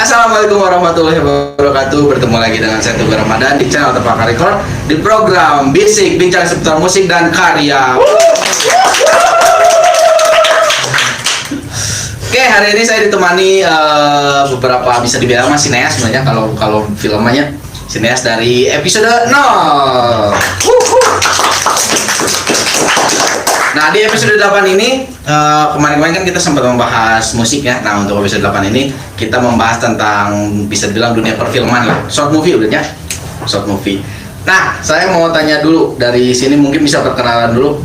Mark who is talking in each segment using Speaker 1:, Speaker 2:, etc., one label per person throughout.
Speaker 1: Assalamualaikum warahmatullahi wabarakatuh. Bertemu lagi dengan saya Teguh Ramadan di channel Tepaka Record di program Basic Bincang seputar musik dan karya. Oke, hari ini saya ditemani beberapa, bisa dibilang mas sineas sebenarnya kalau filmnya sineas dari episode 0. Nah, di episode 8 ini kemarin-kemarin kan kita sempat membahas musik ya. Nah, untuk episode 8 ini kita membahas tentang, bisa dibilang, dunia perfilman lah. Short movie udah ya? Short movie. Nah, saya mau tanya dulu dari sini, mungkin bisa perkenalan dulu.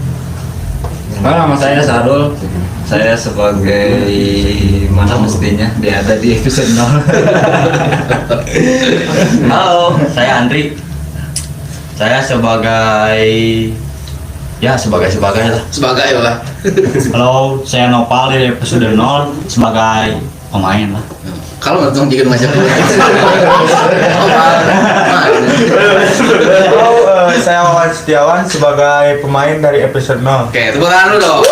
Speaker 2: Nama saya Sarul. Saya sebagai mana mestinya dia ada di episode 0.
Speaker 3: Halo, saya Andri. Saya sebagai lah.
Speaker 1: Sebagai lah.
Speaker 3: Halo, saya Nopal di episode 0 sebagai pemain lah.
Speaker 1: Kalau nggak jika ngajak dulu.
Speaker 4: Halo, saya Wawan Setiawan sebagai pemain dari episode 0.
Speaker 1: Oke, tepuk tangan dulu dong.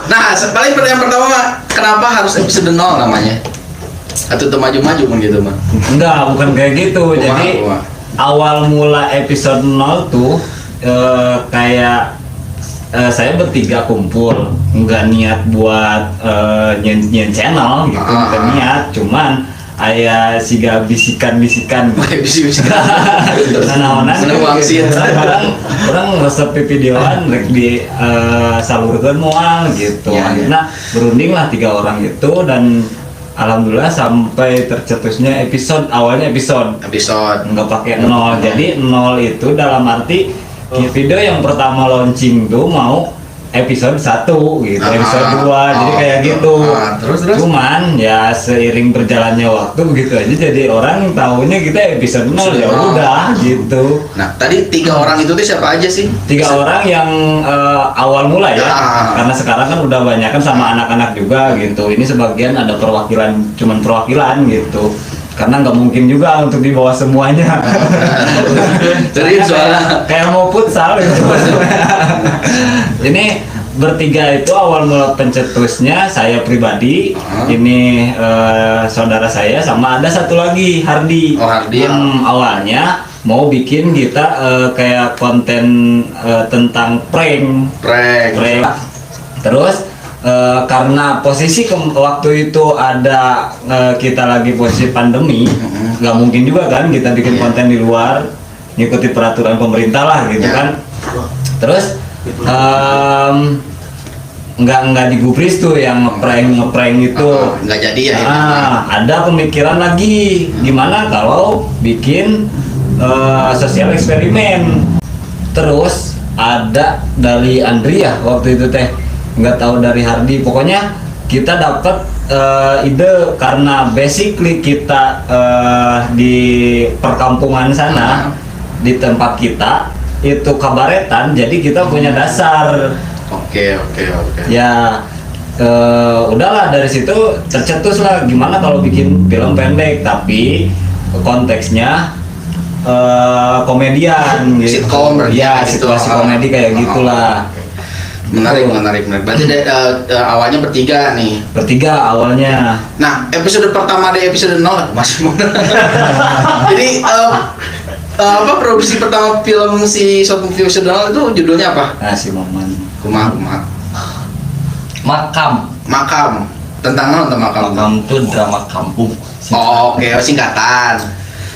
Speaker 1: Nah, paling yang pertama, kenapa harus episode 0 namanya? Atau tuh maju-maju pun gitu mah?
Speaker 2: Enggak, bukan kayak gitu. Jadi awal mula episode 0 tuh kayak saya bertiga kumpul, nggak niat buat nyen channel gitu, nggak niat, cuman aya siga bisikan-bisikan. Nanaonan orang resep videoan rek di salurkeun moal gitu. Akhirnya berunding lah 3 orang itu, dan alhamdulillah sampai tercetusnya awalnya episode nggak pakai 0. Jadi 0 itu dalam arti video yang pertama launching tuh mau episode 1 gitu, episode 2, jadi kayak gitu.
Speaker 1: Terus?
Speaker 2: Cuman ya seiring berjalannya waktu begitu aja, jadi orang tahunya kita episode 0 ya udah gitu.
Speaker 1: Nah, tadi 3 orang itu tuh siapa aja sih?
Speaker 2: 3 orang yang awal mula ya, karena sekarang kan udah banyak kan sama anak-anak juga gitu. Ini sebagian ada cuman perwakilan gitu, karena nggak mungkin juga untuk dibawa semuanya.
Speaker 1: Jadi soalnya
Speaker 2: kayak mau futsal gitu. Ini bertiga itu awal mula pencetusnya saya pribadi, ini saudara saya, sama ada satu lagi Hardi.
Speaker 1: Hardi
Speaker 2: yang awalnya mau bikin kita kayak konten tentang prank. Terus karena posisi waktu itu ada kita lagi posisi pandemi, nggak mungkin juga kan kita bikin konten di luar, ngikuti peraturan pemerintah lah gitu kan. Terus nggak digubris tuh yang ngeprank itu,
Speaker 1: nggak jadi ya.
Speaker 2: Ada pemikiran lagi gimana kalau bikin sosial eksperimen. Terus ada dari Andri ya waktu itu teh, nggak tahu dari Hardi, pokoknya kita dapat ide karena basically kita di perkampungan sana, di tempat kita itu kabaretan, jadi kita punya dasar.
Speaker 1: Oke.
Speaker 2: Ya udahlah, dari situ tercetus lah gimana kalau bikin film pendek tapi konteksnya komedian gitu.
Speaker 1: Sitcom
Speaker 2: ya,
Speaker 1: gitu.
Speaker 2: situasi komedi kayak gitulah.
Speaker 1: Menarik. Berarti awalnya bertiga nih.
Speaker 2: Bertiga awalnya.
Speaker 1: Nah, episode pertama dari episode 0 masih mau. Jadi produksi pertama film si short movie episode 0 itu judulnya apa?
Speaker 2: Si Momen.
Speaker 1: Kumaha.
Speaker 3: Makam.
Speaker 1: Tentang naon teh makam?
Speaker 3: Makam itu drama kampung.
Speaker 1: Oke, singkatan.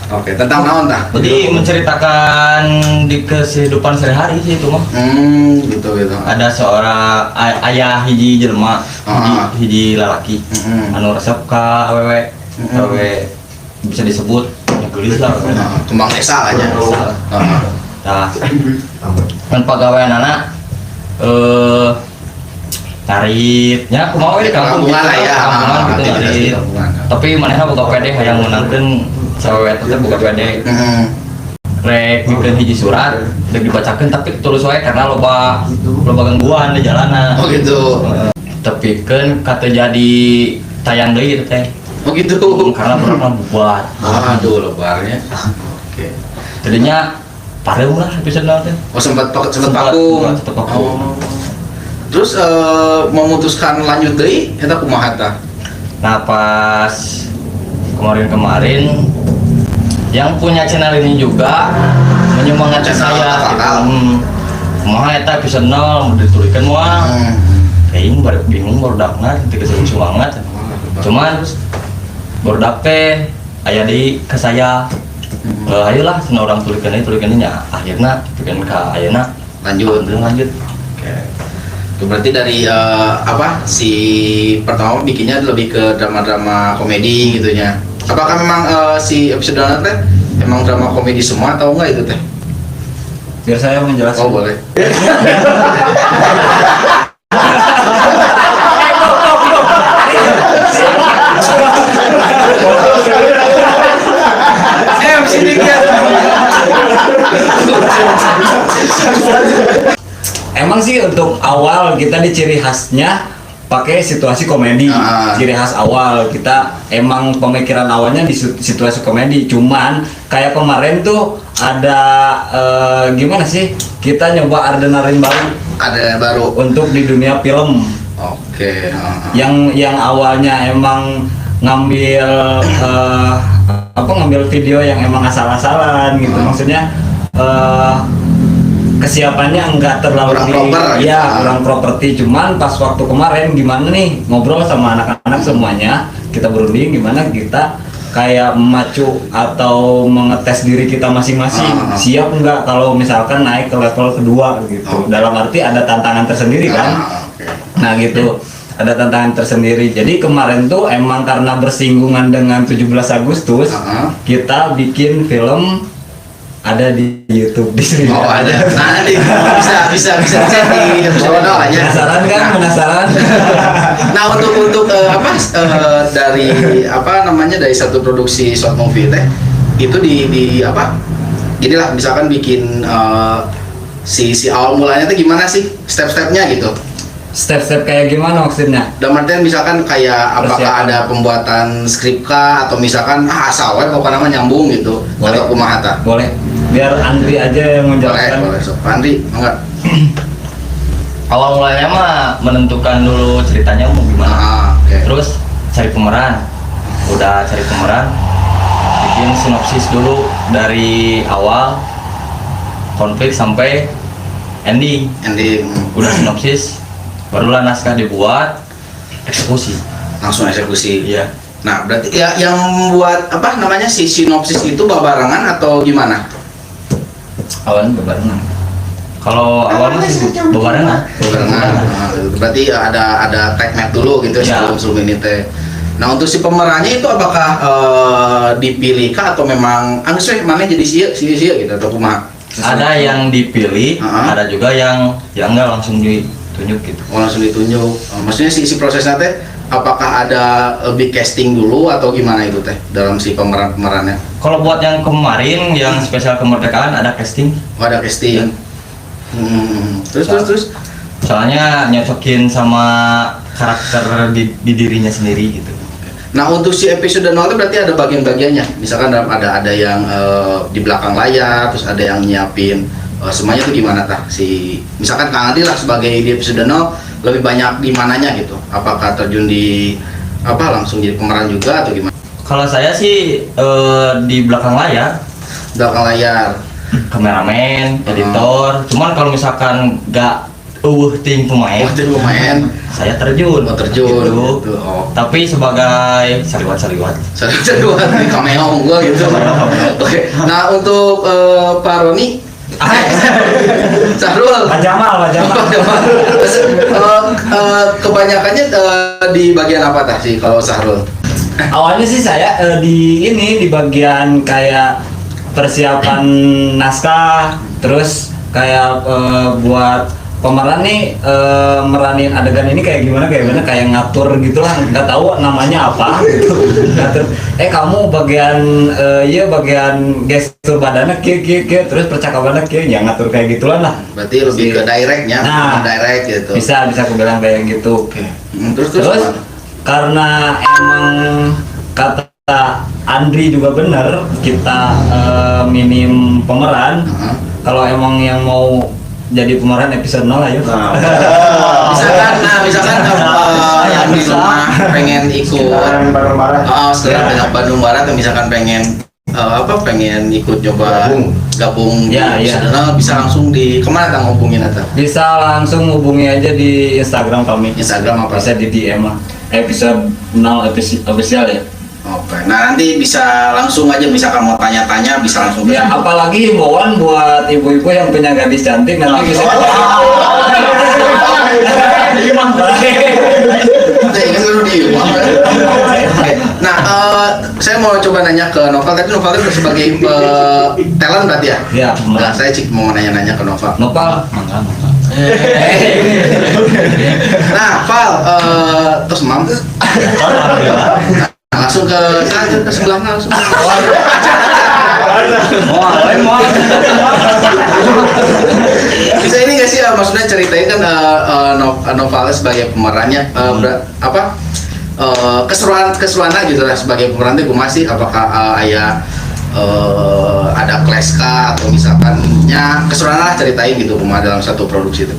Speaker 1: Oke, tentang naon tah?
Speaker 3: Jadi menceritakan di kehidupan sehari-hari sih itu mah.
Speaker 1: Gitu.
Speaker 3: Ada seorang ayah hiji jelema, hiji lalaki, anu resep ka awewe, bisa disebut gelis lah.
Speaker 1: Kembang desa aja.
Speaker 3: Nah, kan pegawai anak tarit, ya kumaha we di kampung
Speaker 1: Kampungan lah ya.
Speaker 3: kampungan gitu tarit. Tapi manehna boga pede hayang menangkeun cewek teh boga pede. Rek bikin hiji surat, udah dibacakan tapi terus wae karena loba gangguan di jalanan.
Speaker 1: Oh gitu.
Speaker 3: Tapi kan kata jadi tayang deui gitu teh.
Speaker 1: Oh gitu.
Speaker 3: Karena pernah buat.
Speaker 1: Aduh, lebarnya. Oke.
Speaker 3: Jadinya pareum lah episode teh.
Speaker 1: Oh, sempat vakum. Terus memutuskan lanjut deui eta kumaha tah?
Speaker 3: Nah pas kemarin-kemarin yang punya channel ini juga menyemangati
Speaker 1: Channel
Speaker 3: saya
Speaker 1: Kakak.
Speaker 3: Kumaha eta episode 0 dituliskan moal kayaknya baru bingung baru dakna ketika saya semangat cuman baru teh aya di ke saya ayolah sana orang tuliskan ini nya akhirnya tuliskan ke ayeuna lanjut.
Speaker 1: Itu berarti dari apa si pertama bikinnya lebih ke drama-drama komedi gitu ya. Apakah memang si episode teh emang drama komedi semua atau enggak itu teh?
Speaker 2: Biar saya menjelaskan.
Speaker 1: Oh boleh. Sini
Speaker 2: Emang sih untuk awal kita di ciri khasnya pakai situasi komedi. Ciri khas awal kita emang pemikiran awalnya di situasi komedi. Cuman kayak kemarin tuh ada gimana sih? Kita nyoba adrenalin baru.
Speaker 1: ada baru.
Speaker 2: Untuk di dunia film.
Speaker 1: Oke.
Speaker 2: Yang awalnya emang ngambil ngambil video yang emang asal-asalan gitu. Maksudnya kesiapannya enggak terlalu kurang properti. Cuman pas waktu kemarin gimana nih ngobrol sama anak-anak semuanya, kita berunding gimana kita kayak memacu atau mengetes diri kita masing-masing, siap enggak kalau misalkan naik ke level kedua gitu. Dalam arti ada tantangan tersendiri kan. Nah gitu, ada tantangan tersendiri. Jadi kemarin tuh emang karena bersinggungan dengan 17 Agustus, kita bikin film ada di YouTube di sini.
Speaker 1: Oh ada. Nah nanti bisa cek di episode aja.
Speaker 2: Penasaran kan? Penasaran?
Speaker 1: Nah untuk dari dari satu produksi short movie teh itu di apa? Inilah misalkan bikin si awal mulanya tuh gimana sih step-stepnya gitu?
Speaker 2: Step-step kayak gimana maksudnya?
Speaker 1: Dalam artian misalkan kayak apakah
Speaker 2: Persiapan.
Speaker 1: ada pembuatan skrip kah atau misalkan asal wae pokoknya nama nyambung gitu atau kumaha tah?
Speaker 2: Boleh. Biar Andri aja yang menjelaskan.
Speaker 1: Boleh. So, Andri, enggak?
Speaker 3: Awal mulanya mah menentukan dulu ceritanya mau gimana.
Speaker 1: Oke.
Speaker 3: Terus cari pemeran. Udah cari pemeran, bikin sinopsis dulu dari awal konflik sampai ending.
Speaker 1: Ending
Speaker 3: Udah sinopsis, barulah naskah dibuat, eksekusi.
Speaker 1: langsung eksekusi.
Speaker 3: Iya.
Speaker 1: Nah, berarti ya yang membuat apa namanya si sinopsis itu babarengan atau gimana?
Speaker 2: Awalnya bebarengan.
Speaker 3: Kalau awalnya sih bebarengan.
Speaker 1: Babarengan. Nah, berarti ada tag map dulu gitu
Speaker 3: Ya.
Speaker 1: sebelum ini teh. Nah, untuk si pemerannya itu apakah dipilih kah atau memang anu sih mana jadi sia gitu atau kumaha?
Speaker 3: Ada yang dipilih, ada juga yang enggak langsung ditunjuk gitu.
Speaker 1: Oh, langsung ditunjuk. Maksudnya si prosesnya teh apakah ada lebih casting dulu atau gimana itu teh dalam si pemerannya?
Speaker 3: Kalau buat yang kemarin yang spesial kemerdekaan ada casting.
Speaker 1: Oh, ada casting. Terus.
Speaker 3: Soalnya nyocokin sama karakter di dirinya sendiri gitu.
Speaker 1: Nah untuk si episode 0 itu berarti ada bagian-bagiannya. Misalkan ada yang di belakang layar, terus ada yang nyiapin semuanya itu gimana tah? Misalkan Kang Adi lah sebagai di episode 0 lebih banyak di mananya gitu. Apakah terjun di langsung jadi pemeran juga atau gimana?
Speaker 3: Kalau saya sih di belakang layar,
Speaker 1: Belakang layar.
Speaker 3: kameramen, editor. Cuman kalau misalkan nggak ting pemain,
Speaker 1: Oh, jadi pemain.
Speaker 3: saya terjun.
Speaker 1: Oh, terjun.
Speaker 3: Gitu.
Speaker 1: Gitu. Oh.
Speaker 3: Tapi sebagai saliwat-saliwat.
Speaker 1: Saya dua di cameo gua gitu. Oke. Nah untuk Pak Roni, Sahrul,
Speaker 2: Pak Jamal.
Speaker 1: Kebanyakannya di bagian apa tah sih kalau Sahrul?
Speaker 2: Awalnya sih saya di bagian kayak persiapan naskah, terus kayak buat pemeran nih meranin adegan ini kayak gimana kayak ngatur gitulah, nggak tahu namanya apa gitu. Ngatur kamu bagian bagian gestur badannya kia terus percakapannya kia, ya ngatur kayak gitulah lah.
Speaker 1: Berarti lebih ke directnya,
Speaker 2: Nah,
Speaker 1: direct gitu.
Speaker 2: bisa aku bilang kayak gitu.
Speaker 1: Terus
Speaker 2: Karena emang kata Andri juga bener, kita minim pemeran. Kalau emang yang mau jadi pemeran episode 0 ayo.
Speaker 1: Misalkan yang di rumah pengen ikut setelah dengan Bandung Barat, misalkan pengen pengen ikut coba gabung
Speaker 2: Ya,
Speaker 1: di
Speaker 2: ya.
Speaker 1: episode 0, bisa langsung di kemana tang hubungin atau
Speaker 2: Bisa langsung hubungi aja di Instagram kami.
Speaker 1: Instagram apa?
Speaker 2: Bisa di DM lah. Episode 0 official ya.
Speaker 1: Oke, nah nanti bisa langsung aja, misalkan mau tanya-tanya bisa langsung
Speaker 2: Ya, apalagi himbauan buat ibu-ibu yang punya gadis cantik nanti bisa.
Speaker 1: Kan dulu di Oke. Nah, saya mau coba nanya ke Noval. Tadi Noval itu sebagai talent berarti ya?
Speaker 2: Ya,
Speaker 1: Nah, saya mau nanya-nanya ke Noval.
Speaker 2: Nopal.
Speaker 1: Nah, Val, terus Mam. Nah, langsung ke sebelahnya langsung. Bisa ini nggak sih, maksudnya ceritain kan Noval sebagai pemerannya keseruan gitu lah sebagai pemeran itu masih apakah ayah ada clash kah atau misalkannya keseruan lah ceritain gitu dalam satu produksi itu.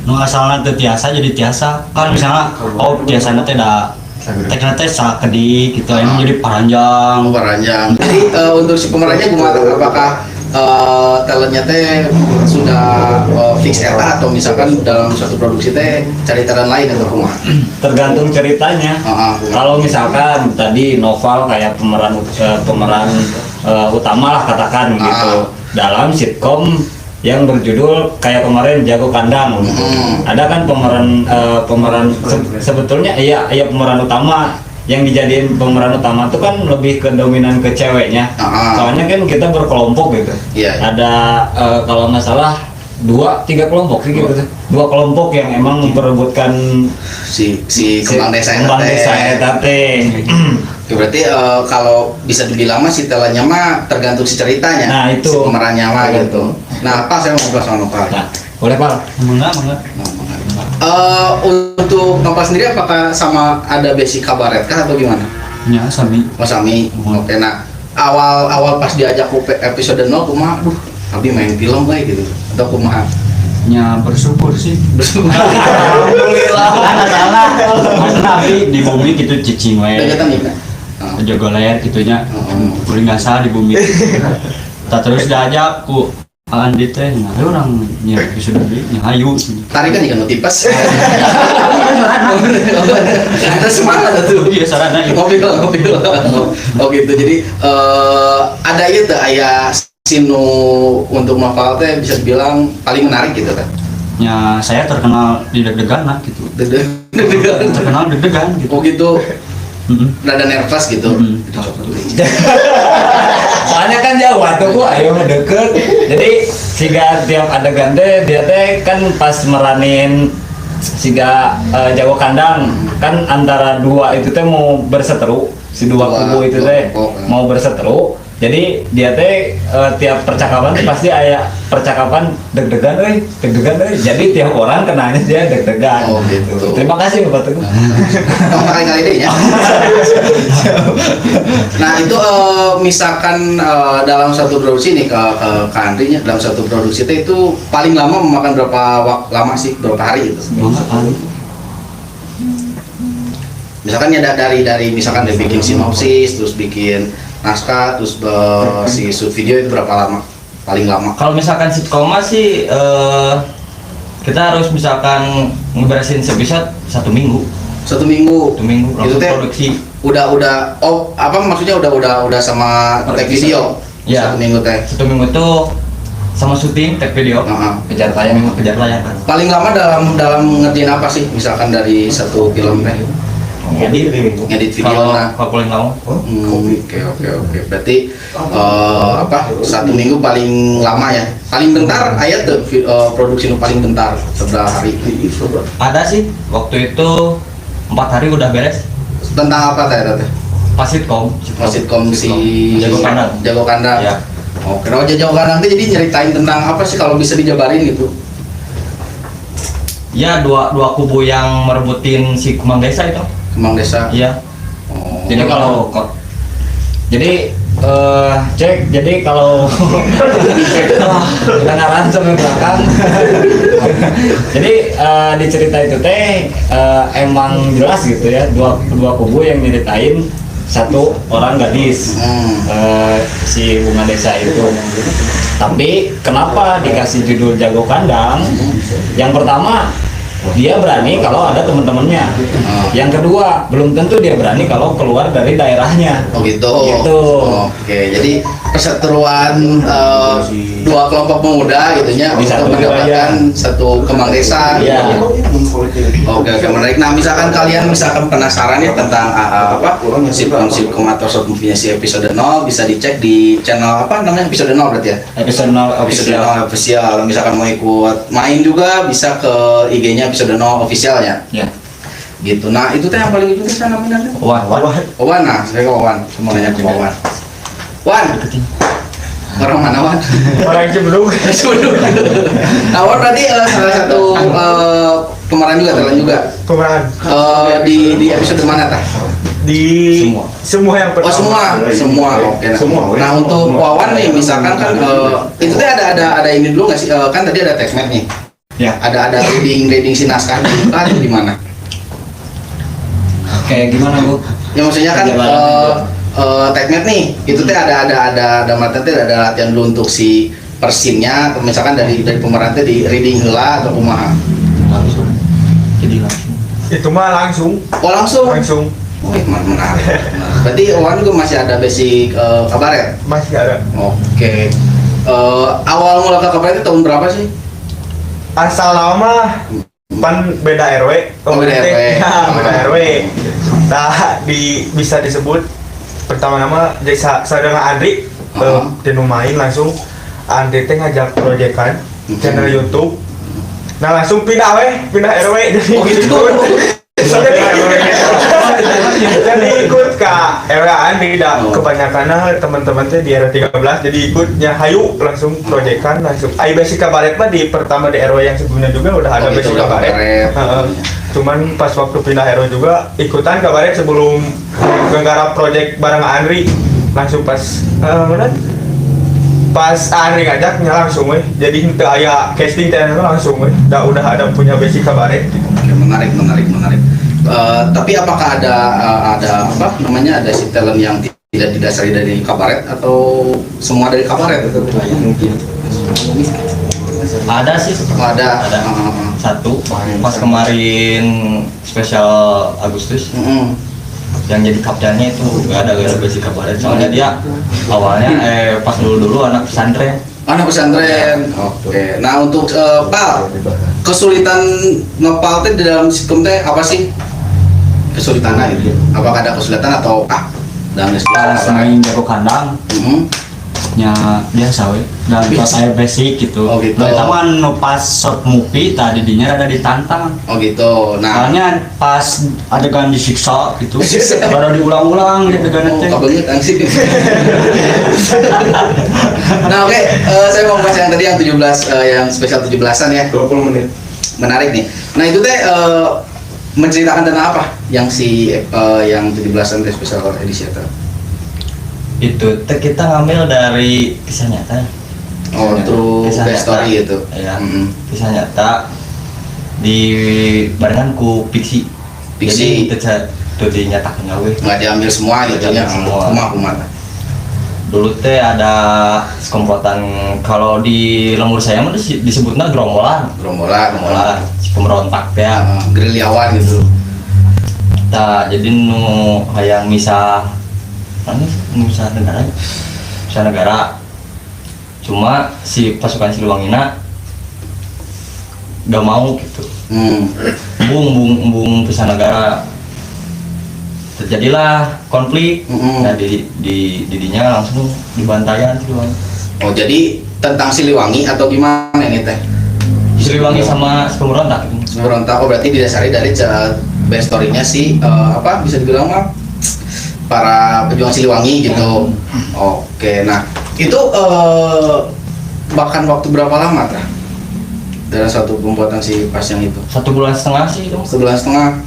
Speaker 5: Nu asalna teu tiasa jadi tiasa kan misalnya biasanya teh da tekna teh sakedik gitu ini jadi panjang.
Speaker 1: Pemerannya. Jadi untuk si pemerannya apakah talentnya teh sudah fix eta atau misalkan dalam suatu produksi teh cari talent lain atau kumaha?
Speaker 2: Tergantung ceritanya. Kalau misalkan tadi Noval kayak pemeran utama lah katakan gitu dalam sitkom yang berjudul kayak kemarin Jago Kandang. Ada kan pemeran sebetulnya iya pemeran utama yang dijadiin pemeran utama itu kan lebih ke dominan ke ceweknya. Soalnya kan kita berkelompok gitu.
Speaker 1: Iya.
Speaker 2: Ada kalau nggak salah 2-3 kelompok sih gitu. 2 kelompok yang emang memperebutkan
Speaker 1: si kembang desa
Speaker 2: eta teh.
Speaker 1: Oke, berarti kalau bisa dibilang mah si talentnya mah tergantung si ceritanya.
Speaker 2: Nah, itu.
Speaker 1: Si pemerannya mah gitu. Nah, apa saya mau ngobrol sama Nopal?
Speaker 2: Nah, boleh Pak?
Speaker 5: Mangga.
Speaker 1: Untuk Nopal sendiri apakah sama ada basic kabaret kah atau gimana?
Speaker 5: Nya sami.
Speaker 1: Mas Ami, oke. Nah, awal pas diajak ke episode 0 kumaha, aduh, abi main film baik gitu. Atau kumaha?
Speaker 5: Nya bersyukur sih.
Speaker 2: Alhamdulillah.
Speaker 5: Salah. Nabi di bumi gitu cicing we.
Speaker 1: Dagatan nih kan?
Speaker 5: Jago layar gitunya. Kuring ngasa di bumi. Tak terus diajak ku Andi teh, nah orang nya episode nya hayu.
Speaker 1: Tarikan ikan notipas. Ada semangat tuh.
Speaker 5: Iya sarana itu.
Speaker 1: Ngopi. Oh gitu. Jadi ada itu aya sinu untuk Noval teh bisa dibilang paling menarik gitu kan.
Speaker 5: Ya saya terkenal di deg-degan lah gitu.
Speaker 1: Deg-degan.
Speaker 5: Terkenal deg-degan gitu.
Speaker 1: Oh gitu. Rada nervous gitu.
Speaker 2: Soalnya kan jauh tuh gua ayo deket. Jadi siga tiap adegan teh dia teh kan pas meranin siga Jago Kandang kan antara dua itu teh mau berseteru, si dua kubu itu teh mau berseteru. Jadi dia teh tiap percakapan tuh pasti aya percakapan deg-degan euy. Jadi tiap orang kenanya dia deg-degan.
Speaker 1: Oh, gitu.
Speaker 2: Terima kasih Bapak Teguh.
Speaker 1: Kali ini ya. Nah itu misalkan dalam satu produksi nih ke Andri nya dalam satu produksi itu paling lama memakan berapa hari gitu? Misalkan ya dari misalkan dari bikin sinopsis terus bikin naskah terus si shoot video itu berapa lama? Paling lama?
Speaker 3: Kalau misalkan sitkom sih kita harus misalkan ngeberesin episode 1 minggu.
Speaker 1: 1 minggu.
Speaker 3: 1 minggu
Speaker 1: Itu
Speaker 3: langsung
Speaker 1: teh
Speaker 3: produksi.
Speaker 1: udah maksudnya udah sama take video.
Speaker 3: Ya.
Speaker 1: 1 minggu teh.
Speaker 3: 1 minggu itu sama syuting, take video,
Speaker 2: Kejar tayang.
Speaker 3: kejar layar.
Speaker 1: Paling lama dalam ngerjain apa sih? Misalkan dari satu film teh ngedit video nah.
Speaker 3: Kalau paling lama.
Speaker 1: Oke. Berarti 1 minggu paling lama ya. Paling bentar ayat tuh produksi nu paling bentar seberapa hari?
Speaker 3: Ada sih waktu itu 4 hari udah beres.
Speaker 1: Tentang apa teh?
Speaker 3: Pas sitkom.
Speaker 1: Sitkom si
Speaker 3: Jago Kandang.
Speaker 1: Jago Kandang.
Speaker 3: Ya.
Speaker 1: Oh, kenapa Jago Kandang tuh jadi nyeritain tentang apa sih kalau bisa dijabarin gitu?
Speaker 3: Ya dua kubu yang merebutin si kembang desa itu.
Speaker 1: Kembang desa.
Speaker 3: Iya.
Speaker 1: Oh.
Speaker 2: Jadi Cek, jadi kalau kedengaran sampai belakang. Jadi di cerita itu teh emang jelas gitu ya, dua kubu yang nyeritain satu orang gadis, si bunga desa itu. Tapi kenapa dikasih judul jago kandang? Yang pertama, dia berani kalau ada teman-temannya. Yang kedua, belum tentu dia berani kalau keluar dari daerahnya.
Speaker 1: Oh gitu.
Speaker 2: Gitu.
Speaker 1: Oke, jadi perseteruan dua kelompok pemuda gitunya
Speaker 2: Di
Speaker 1: untuk
Speaker 2: satu
Speaker 1: mendapatkan satu kembang desa.
Speaker 2: Iya.
Speaker 1: Oke, menarik. Nah, misalkan kalian penasaran ya tentang apa sitcom atau short movie-nya si episode 0, bisa dicek di channel apa namanya, episode 0 berarti ya.
Speaker 2: Episode 0
Speaker 1: Episode
Speaker 2: official.
Speaker 1: 0 official. Kalau misalkan mau ikut main juga bisa ke IG-nya episode 0 official ya.
Speaker 2: Ya.
Speaker 1: Gitu. Nah, itu teh yang paling itu teh namanya.
Speaker 3: Wah,
Speaker 1: Wawan, nah, saya ke Wawan. Saya mau nanya ke Wawan. Wan, orang mana Wan?
Speaker 4: Orang Cibedug.
Speaker 1: Nah, Wan berarti salah satu pemeran juga, talent juga.
Speaker 4: Pemeran
Speaker 1: Di episode mana tah?
Speaker 4: di semua yang
Speaker 1: Oh semua. Oke. Nah, nah untuk Wawan nih, misalkan kan itu teh ada ini dulu nggak sih? Kan tadi ada teknik nih.
Speaker 2: Ya.
Speaker 1: Ada reading si naskah itu kan di mana?
Speaker 2: Kayak gimana, Bu?
Speaker 1: Ya maksudnya kan teknik nih, itu teh ada materi teh ada latihan dulu untuk si persinnya, atau misalkan dari pemeran teh di reading heula atau kumaha.
Speaker 3: langsung. Jadi langsung.
Speaker 4: itu mah langsung
Speaker 1: Oh langsung. Oh, menarik. Berarti Wawan juga masih ada basic kabaret.
Speaker 4: masih ada.
Speaker 1: Oke. Awal mula ke kabaret itu tahun berapa sih?
Speaker 4: Asal lama pan beda RW.
Speaker 1: Oh, beda RW.
Speaker 4: Ya, beda RW. Nah, bisa disebut pertama nama jadi saudara Andri tinu main langsung Andri teh ngajak proyekan channel YouTube. Nah, langsung pindah RW jadi
Speaker 1: Oh, gitu.
Speaker 4: jadi ikut ke RW Andri dah. Kebanyakan teman-teman teh di RW 13 jadi ikutnya hayu langsung proyekan langsung. Ai basic kabaret mah di pertama di RW yang sebelumnya juga udah ada
Speaker 1: Oh, gitu,
Speaker 4: basic
Speaker 1: udah
Speaker 4: kabaret.
Speaker 1: kabaret.
Speaker 4: Heeh. Cuman pas waktu pindah RW juga ikutan kabaret sebelum nggarap project bareng Andri langsung pas mana? Pas Andri ngajaknya langsung jadi henteu aya casting teh langsung udah ada punya basic kabaret.
Speaker 1: Oke, menarik. Tapi apakah ada apa namanya, ada si talent yang tidak didasari dari kabaret atau semua dari kabaret?
Speaker 3: Mungkin. Ada sih.
Speaker 1: Ada.
Speaker 3: Satu pas kemarin spesial Agustus yang jadi kaptennya itu gak ada basic kabaret, soalnya dia awalnya pas dulu anak pesantren.
Speaker 1: Anak pesantren. Oke. Nah untuk Pal, kesulitan ngepal teh di dalam sitkom teh apa sih? Kesulitannya gitu. Apakah ada kesulitan atau dalam
Speaker 5: Pas main jago kandang nya biasa we dan pas saya basic gitu.
Speaker 1: Oh, gitu.
Speaker 5: Nah, taman pas short movie tadi dinya ada ditantang.
Speaker 1: Oh gitu. Nah,
Speaker 5: Soalnya pas adegan disiksa gitu, baru diulang-ulang gitu kan teh.
Speaker 1: kabelnya sih. Nah oke, saya mau bahas yang tadi yang 17 yang spesial 17-an ya.
Speaker 4: 20 menit.
Speaker 1: Menarik nih. Nah itu teh menceritakan tentang apa? Yang yang 17-an teh spesial edisi itu.
Speaker 3: Itu kita ngambil dari kisah nyata.
Speaker 1: Oh, true
Speaker 3: Kisah
Speaker 1: best
Speaker 3: nyata.
Speaker 1: story itu.
Speaker 3: Ya, kisah nyata di barengan ku fiksi.
Speaker 1: Fiksi.
Speaker 3: Jadi itu dinyatakan gawe.
Speaker 1: Nggak diambil semua gitu ya.
Speaker 3: Semua.
Speaker 1: Kumaha.
Speaker 3: Dulu teh ada sekompotan, kalau di lembur saya mah disebutnya gerombolan.
Speaker 1: Gerombolan.
Speaker 3: Si pemberontak teh.
Speaker 1: Gerilyawan gitu.
Speaker 3: Nah, jadi nu hayang misah negara. Cuma si pasukan Siliwangina gak mau gitu. Bung pisah negara. Terjadilah konflik. Nah didinya langsung dibantayan Siliwangi.
Speaker 1: Oh jadi tentang Siliwangi atau gimana ini teh?
Speaker 3: Siliwangi sama si pemberontak gitu.
Speaker 1: Pemberontak. Oh berarti didasari dari best story-nya si apa bisa dibilang mah para pejuang Siliwangi gitu. Oke, nah itu bahkan waktu berapa lama tah dalam satu pembuatan si pas yang itu?
Speaker 3: 1,5 bulan sih itu.
Speaker 1: 1,5 bulan.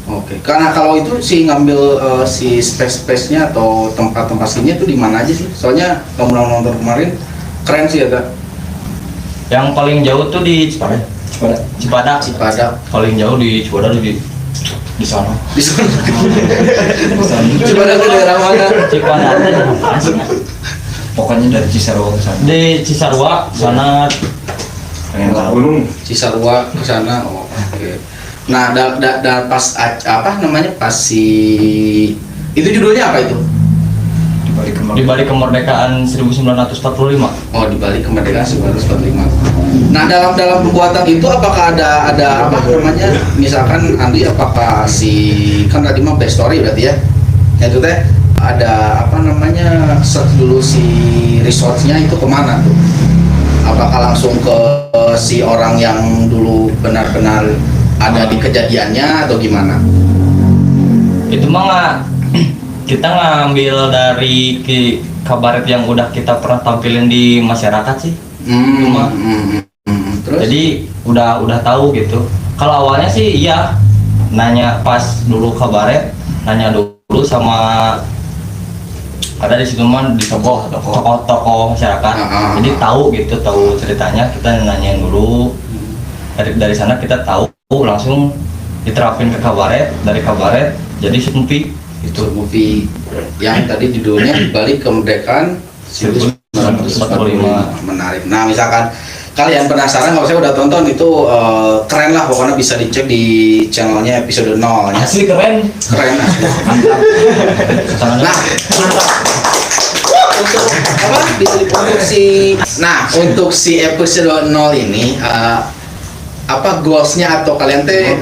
Speaker 1: Oke, karena kalau itu si ngambil si space-nya atau tempat-tempat sini itu di mana aja sih? Soalnya kamu nonton kemarin keren sih ada
Speaker 3: Yang paling jauh tuh di Cipadak. Paling jauh di Cipadak di sana.
Speaker 1: di sana. Coba dari daerah mana?
Speaker 3: Cipadak
Speaker 2: Pokoknya dari Cisarua ke sana.
Speaker 3: di Cisarua sana.
Speaker 2: Pengen tahu.
Speaker 1: Cisarua ke sana. Oh, oke. Nah, pas apa namanya? Pas si itu judulnya apa itu?
Speaker 3: Di balik kemerdekaan 1945.
Speaker 1: Oh, di balik kemerdekaan 1945. Nah, dalam pembuatan itu apakah ada apa namanya? Misalkan Andi, apakah si kan tadi mah best story berarti ya? Itu teh ada apa namanya? Search dulu si resource-nya itu kemana tuh? Apakah langsung ke si orang yang dulu benar-benar ada di kejadiannya atau gimana?
Speaker 3: Itu mah kita ngambil dari kabaret yang udah kita pernah tampilin di masyarakat sih. Cuma
Speaker 1: Terus?
Speaker 3: jadi udah tahu gitu. Kalau awalnya sih iya nanya pas dulu kabaret, nanya dulu sama ada di situ mah di tokoh masyarakat. Jadi tahu gitu, tahu ceritanya, kita nanyain dulu. Dari sana kita tahu langsung diterapin ke kabaret, dari kabaret jadi movie.
Speaker 1: Itu movie yang tadi judulnya Balik Kemerdekaan 1945. Menarik. Nah, misalkan kalian penasaran, kalau saya udah tonton itu keren lah, pokoknya bisa dicek di channelnya episode 0 nya.
Speaker 2: Asli keren.
Speaker 1: Keren asli. Nah, untuk si episode 0 ini apa goalsnya atau kalian teh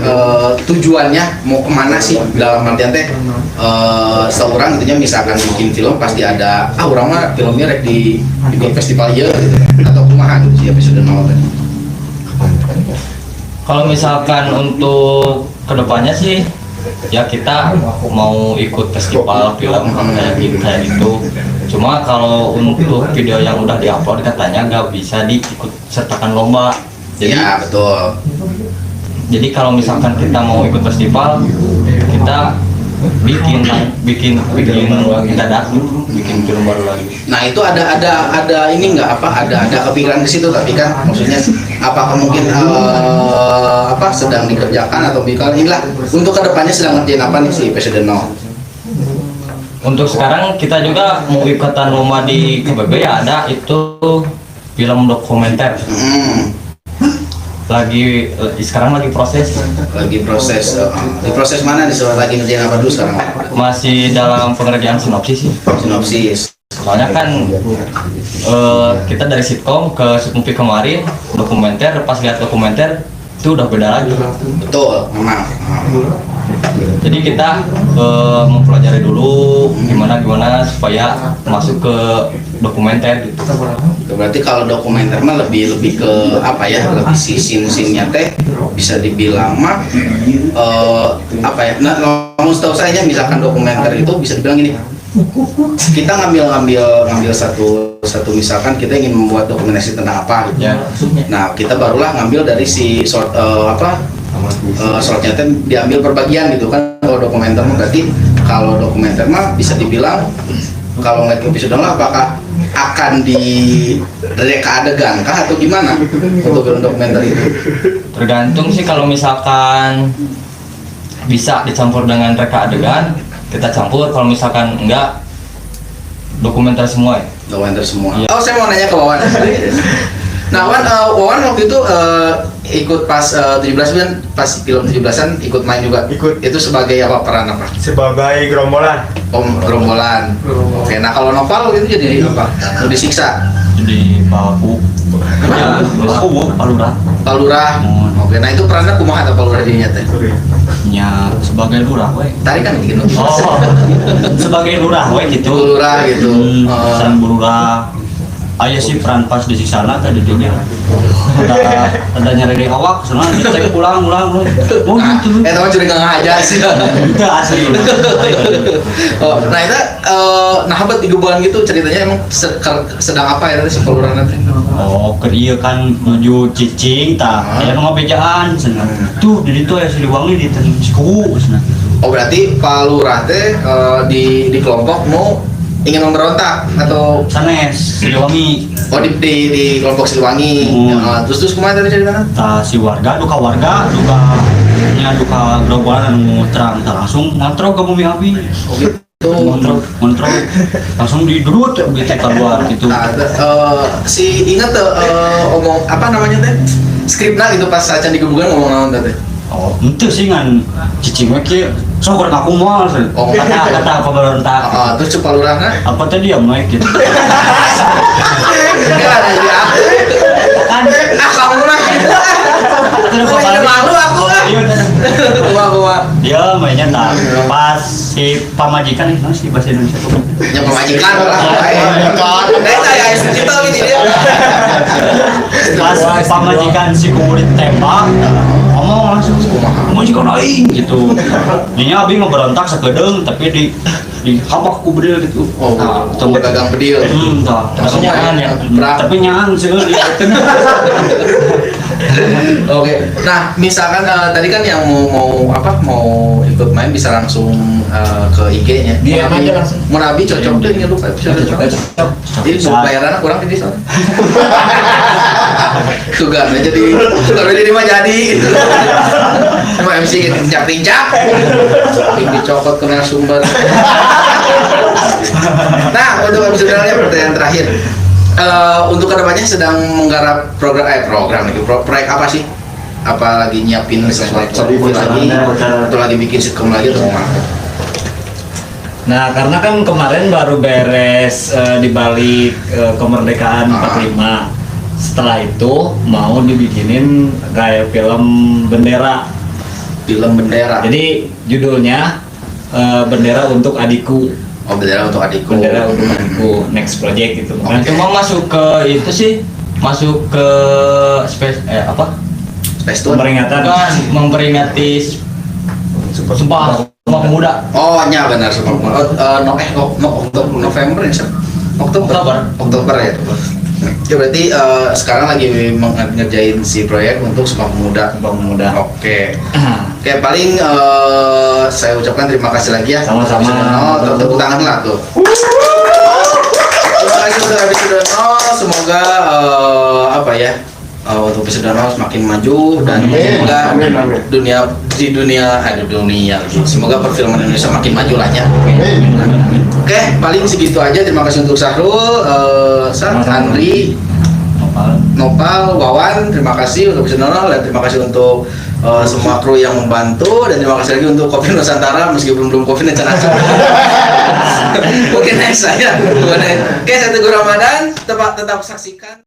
Speaker 1: tujuannya mau kemana sih dalam artian teh seorang intinya misalkan bikin film pasti ada orang mah filmnya rek di festival ya gitu atau kumaha gitu si episode 0 tadi.
Speaker 3: Kalau misalkan untuk kedepannya sih ya kita mau ikut festival film kayak gitu. Cuma kalau untuk video yang udah diupload katanya nggak bisa diikut sertakan lomba. Jadi,
Speaker 1: ya betul.
Speaker 3: Jadi kalau misalkan kita mau ikut festival, kita bikin dadak, bikin film baru lagi.
Speaker 1: Nah itu ada ini nggak apa ada kepikiran ke situ, tapi kan maksudnya apakah mungkin apa sedang dikerjakan atau bakal inilah untuk kedepannya sedang ngerjain apa nih si episode 0?
Speaker 3: Untuk sekarang kita juga mau ikutan lomba di KBB ya, ada itu film dokumenter. Sekarang lagi proses
Speaker 1: di proses mana nih, lagi ngerjain apa dulu sekarang?
Speaker 3: Masih dalam pengerjaan sinopsis sih.
Speaker 1: Sinopsis.
Speaker 3: Soalnya kan kita dari sitkom ke movie kemarin dokumenter, pas lihat dokumenter itu udah beda lagi.
Speaker 1: Betul, memang.
Speaker 3: Jadi kita mempelajari dulu gimana supaya masuk ke dokumenter gitu.
Speaker 1: Berarti kalau dokumenter mah lebih ke apa ya, lebih si scene-nya teh bisa dibilang mah apa ya, nah kalau setahu saya misalkan dokumenter itu bisa dibilang gini, kita ngambil satu misalkan kita ingin membuat dokumentasi tentang apa gitu.
Speaker 3: Ya.
Speaker 1: Nah kita barulah ngambil dari si short shortnya teh diambil per bagian gitu kan. Kalau dokumenter mah berarti kalau dokumenter mah bisa dibilang kalau ngeliat episode lah apakah akan di reka adegan kah atau gimana untuk film dokumenter itu?
Speaker 3: Tergantung sih, kalau misalkan bisa dicampur dengan reka adegan kita campur, kalau misalkan enggak dokumenter semua ya.
Speaker 1: Dokumenter semua.
Speaker 3: Iya.
Speaker 1: Oh, saya mau nanya ke Wawan. Nah, Wawan waktu itu ikut pas 17 kan, pas film 17-an ikut main juga.
Speaker 4: Ikut.
Speaker 1: Itu sebagai apa, peran apa?
Speaker 4: Sebagai gerombolan.
Speaker 1: Gerombolan. Oke, nah kalau Noval itu jadi apa? Mau disiksa?
Speaker 5: Jadi babu. Ya, babu palura.
Speaker 1: Palurah. Oke, nah itu perannya kumaha atau Palurah dirinya teh?
Speaker 5: Nya sebagai lurah we.
Speaker 1: Tadi kan bikin
Speaker 5: Oh. Sebagai lurah we gitu.
Speaker 1: Lurah gitu.
Speaker 5: San lurah. Aya sih peran pas di sana tadi dinya. Ada nyari di awak, soalnya dicek ulang. Oh gitu.
Speaker 1: Teman curiga aja sih.
Speaker 5: Itu asli.
Speaker 1: Oh, nah itu nah habat di Gebuan gitu ceritanya emang sedang apa ya tadi sepuluran nanti?
Speaker 5: Oh, ke iya kan menuju Cicing tah. Ya nu ngabejaan cenah. Tuh di ditu aya Siliwangi di Ciku cenah.
Speaker 1: Oh berarti Pak Lurah teh di kelompok mau ingin memberontak atau
Speaker 5: Sanes Siliwangi.
Speaker 1: oh di kelompok Siliwangi. Terus kemana tadi ceritanya?
Speaker 5: Tah si warga duka gerombolan anu terang tah langsung ngontrol ke bumi abi.
Speaker 1: Oh gitu.
Speaker 5: Ngontrol langsung didurut gitu keluar gitu.
Speaker 1: Nah, si ingat tuh omong apa namanya teh? Skripna gitu pas acan di Gebugan ngomong naon teh?
Speaker 5: Oh, itu sih kan cicing we kieu. So kurang aku moal.
Speaker 1: Oh.
Speaker 5: Kata pemberontak.
Speaker 1: Terus Pak Lurahna?
Speaker 5: Apa tadi ya Mike gitu.
Speaker 1: Enggak ada dia.
Speaker 5: Kan
Speaker 1: Kamu mah. Ini malu aku. Gua.
Speaker 5: dia mainnya tak pas si pamajikan itu sih bahasa Indonesia tuh.
Speaker 1: Ya pemajikan lah. Saya cerita gitu dia.
Speaker 5: Pas pamajikan si kulit tembak ngomong langsung majikan aing gitu. Nya abi ngeberontak sakedeung tapi di habak ku bedil gitu.
Speaker 1: Oh, tunggu gagang bedil.
Speaker 5: Tah.
Speaker 1: Langsung
Speaker 3: nyaan ya.
Speaker 5: Tapi nyaan sih di
Speaker 1: Oke. Nah, misalkan tadi kan yang mau ikut main bisa langsung ke IG-nya.
Speaker 2: Dia aja langsung.
Speaker 1: Mau nabi cocok deh ya lupa episode cocok. Jadi mau bayaran kurang di sana. Tugas jadi kalau jadi mah jadi. Cuma MC tincak-tincak. Ini cokot kena sumber. Nah, untuk episode pertanyaan terakhir. Untuk kedepannya sedang menggarap program lagi proyek apa sih? Apa lagi nyiapin sesuatu lagi atau lagi bikin sitcom lagi atau gimana?
Speaker 2: Nah, karena kan kemarin baru beres di balik kemerdekaan 45. Setelah itu mau dibikinin kayak film bendera.
Speaker 1: Film bendera.
Speaker 2: Jadi judulnya Bendera untuk Adikku.
Speaker 1: Oh, bendera untuk adikku.
Speaker 2: Bendera untuk Adikku, next project gitu.
Speaker 3: Nah, cuma masuk ke itu sih, masuk ke apa?
Speaker 1: Space Tune.
Speaker 2: Peringatan.
Speaker 3: Kan memperingati Sumpah Pemuda.
Speaker 1: Oh, nya benar Sumpah Pemuda. November ya, Oktober ya. Ya berarti sekarang lagi ngerjain si proyek untuk Sumpah Pemuda.
Speaker 2: Sumpah Pemuda.
Speaker 1: Oke. Oke, paling saya ucapkan terima kasih lagi ya.
Speaker 2: Sama-sama.
Speaker 1: Tepuk tangan lah tuh. Terima kasih untuk episode 0. Semoga untuk episode 0 semakin maju dan semoga dunia semoga perfilman Indonesia makin maju lah ya. Oke, paling segitu aja. Terima kasih untuk Sahrul, Andri, Nopal, Wawan. Terima kasih untuk episode 0 dan terima kasih untuk semua kru yang membantu dan terima kasih lagi untuk Kopi Nusantara meskipun belum Kopi Nusantara. Mungkin next saya. Oke, saya Teguh Ramadan. Tetap saksikan.